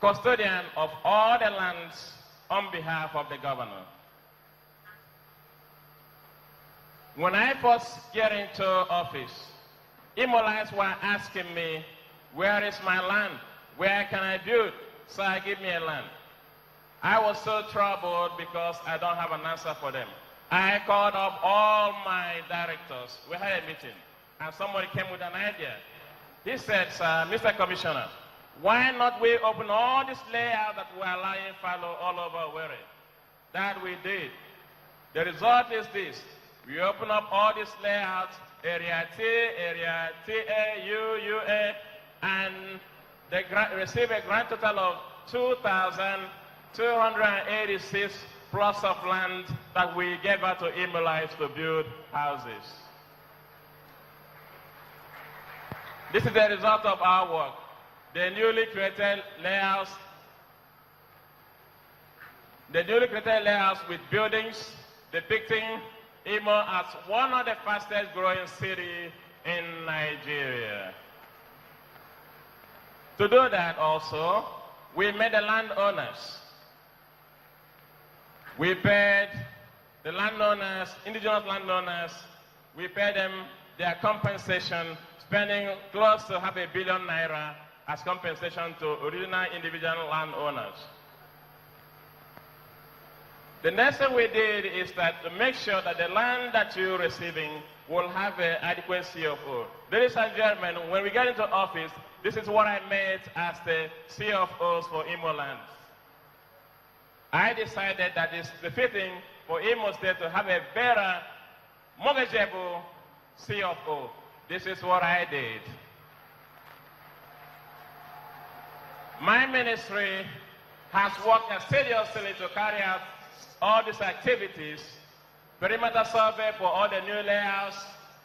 custodian of all the lands on behalf of the governor. When I first get into office, Imolites were asking me, where is my land? Where can I build? Sir, give me a land. I was so troubled because I don't have an answer for them. I called up all my directors. We had a meeting, and somebody came with an idea. He said, sir, Mr. Commissioner, why not we open all this layout that we are lying fallow all over Owerri? That we did. The result is this. We open up all these layouts, Area T, Area TA, U, UA, and they receive a grand total of 2,286 plots of land that we gave out to Imolites to build houses. This is the result of our work. The newly created layouts with buildings depicting Imo as one of the fastest growing cities in Nigeria. To do that also, we made the landowners. We paid the landowners, indigenous landowners, we paid them their compensation, spending close to ₦500 billion as compensation to original individual landowners. The next thing we did is that to make sure that the land that you're receiving will have an adequate CFO. Ladies and gentlemen, when we get into office, this is what I made as the CFOs for Imo lands. I decided that it's befitting for Imo State to have a better, mortgageable CFO. This is what I did. My ministry has worked assiduously to carry out all these activities: perimeter survey for all the new layouts,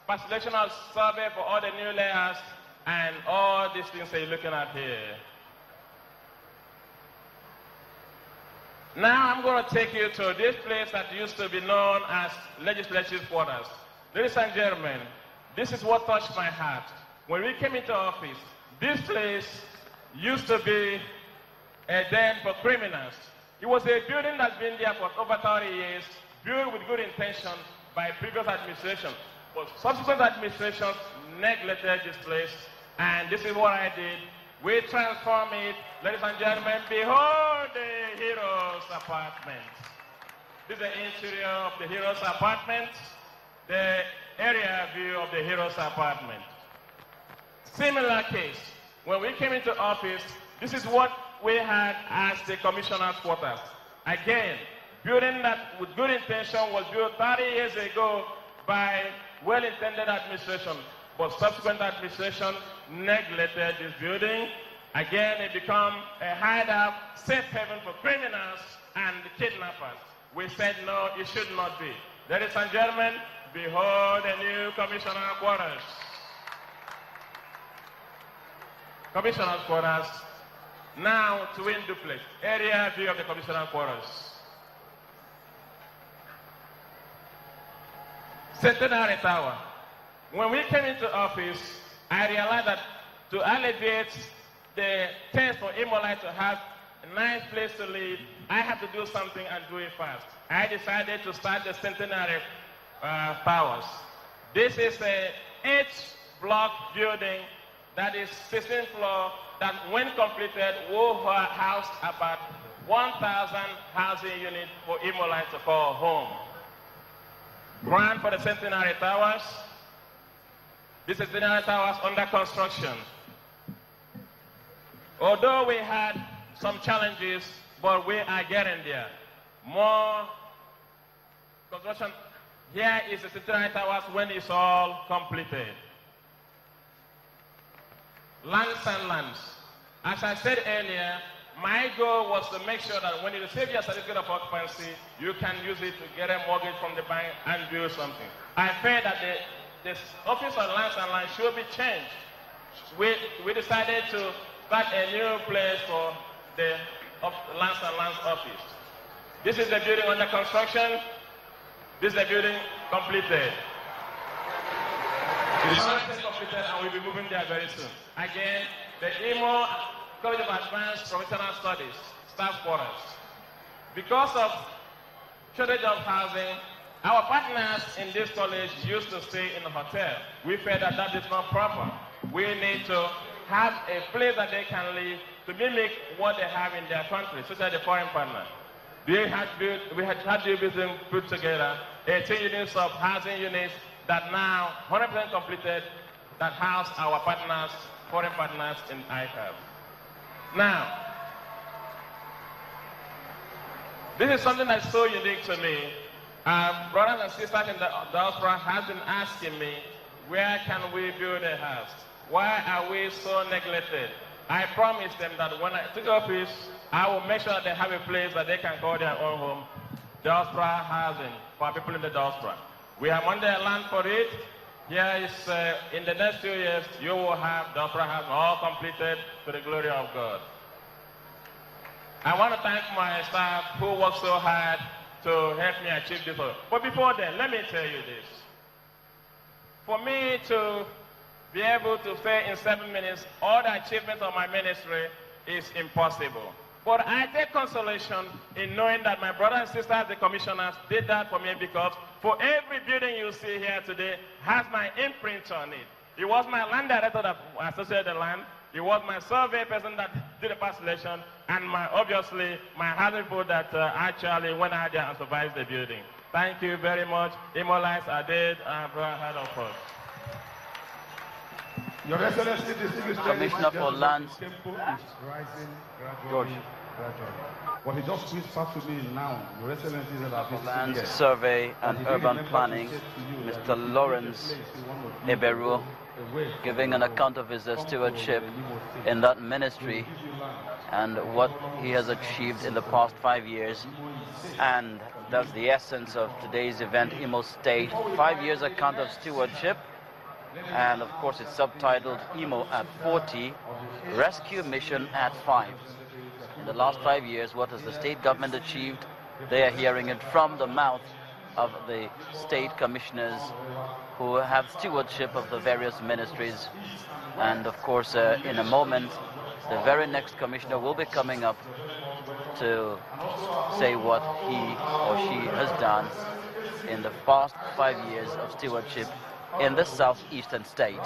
parcellational survey for all the new layouts, and all these things that you're looking at here. Now I'm going to take you to this place that used to be known as legislative quarters. Ladies and gentlemen, this is what touched my heart. When we came into office, this place used to be a den for criminals. It was a building that's been there for over 30 years, built with good intention by previous administration. But subsequent administrations neglected this place, and this is what I did. We transformed it. Ladies and gentlemen, behold the Heroes Apartment. This is the interior of the Heroes Apartment, the area view of the Heroes Apartment. Similar case. When we came into office, this is what we had as the commissioner's quarters. Again, building that with good intention was built 30 years ago by well-intended administration, but subsequent administration neglected this building. Again, it became a hideout, safe haven for criminals and kidnappers. We said no, it should not be. Ladies and gentlemen, behold the new commissioner quarters. Commissioner's quarters. Now, twin duplex, area view of the commissioner quarters. Centenary Tower. When we came into office, I realized that to alleviate the taste for Imolite to have a nice place to live, I have to do something and do it fast. I decided to start the Centenary Towers. This is a 8-block building that is 16th floor, that when completed will house about 1,000 housing units for Imolite to call home. Grant for the Centenary Towers. This is Centenary Towers under construction. Although we had some challenges, but we are getting there. More construction. Here is the Centenary Towers when it's all completed. Lands and lands. As I said earlier, my goal was to make sure that when you receive your certificate of occupancy, you can use it to get a mortgage from the bank and build something. I felt that the Office of Lands and Lands should be changed. We decided to start a new place for the Lands and Lands Office. This is the building under construction. This is the building completed. It's completed and we'll be moving there very soon. Again, the Imo College of Advanced Professional Studies, staff quarters. Because of shortage of housing, our partners in this college used to stay in a hotel. We felt that that is not proper. We need to have a place that they can live to mimic what they have in their country, especially the foreign partner. We had put together 18 units of housing units that now 100% completed that house our partners, foreign partners in ICAP. Now, this is something that's so unique to me. Brothers and sisters in the diaspora have been asking me, where can we build a house? Why are we so neglected? I promised them that when I took office, I will make sure that they have a place that they can call their own home, diaspora housing for people in the diaspora. We have on their land for it. Here is, in the next 2 years, you will have diaspora housing all completed to the glory of God. I want to thank my staff who worked so hard to help me achieve this. But before then, let me tell you this. For me to be able to say in 7 minutes all the achievements of my ministry is impossible. But I take consolation in knowing that my brothers and sisters, the commissioners, did that for me, because for every building you see here today has my imprint on it. It was my land director that associated the land. It was my survey person that did the past selection, and obviously my housing board that actually went out there and supervised the building. Thank you very much. Immortalized are dead, head of us. Your Excellency, distinguished Commissioner for Lands, tempo is rising gradually. What he just whispered to me now, Your Excellency, is that Land Survey and Urban Planning, Mr. Lawrence Eberu, giving an account of his stewardship in that ministry and what he has achieved in the past 5 years. And that's the essence of today's event, Imo State, 5 years account of stewardship. And of course it's subtitled Imo at 40, Rescue Mission at 5. In the last 5 years, what has the state government achieved? They are hearing it from the mouth of the state commissioners who have stewardship of the various ministries. And of course, in a moment, the very next commissioner will be coming up to say what he or she has done in the past 5 years of stewardship in the southeastern state.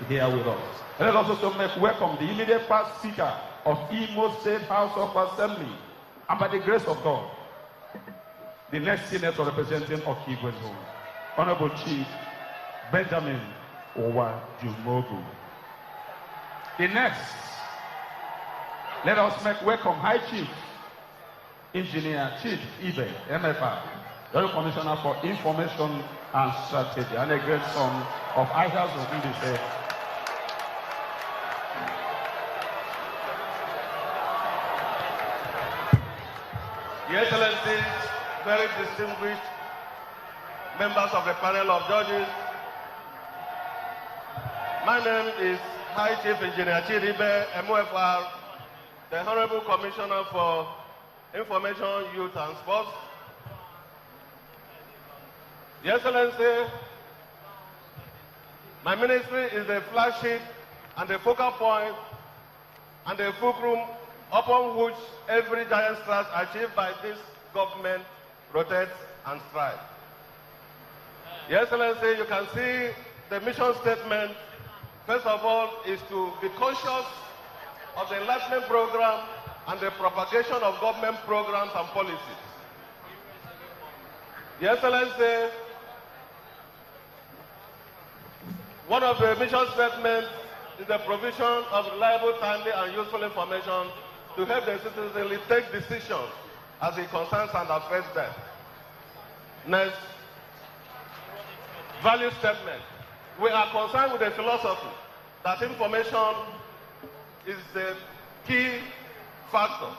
Here with us. Let us also make welcome the immediate past speaker of Imo State House of Assembly, and by the grace of God, the next senator representing Okigwe Zone, Honorable Chief Benjamin Owa Jumogu. The next, let us make welcome High Chief Engineer Chief Ibe MFR, the Commissioner for Information and Strategy, and a great son of IHAS of Indise. Your Excellencies, very distinguished members of the panel of judges, my name is High Chief Engineer Chiribe MOFR, the Honorable Commissioner for Information, Youth and Sports. Your Excellency, my ministry is the flagship and the focal point and the fulcrum upon which every giant stride achieved by this government rotates and strives. Your Excellency, you can see the mission statement, first of all, is to be conscious of the enlightenment program and the propagation of government programs and policies. Your Excellency, one of the mission statements is the provision of reliable, timely, and useful information to help the citizens take decisions as it concerns and affects them. Next, value statement. We are concerned with the philosophy that information is the key factor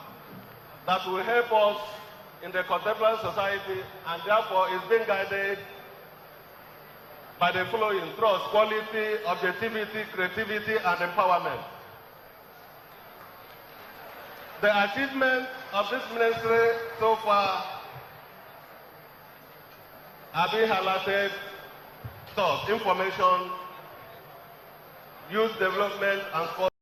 that will help us in the contemporary society, and therefore is being guided by the following: trust, quality, objectivity, creativity, and empowerment. The achievements of this ministry so far are being highlighted. Thus, information, youth development and sport.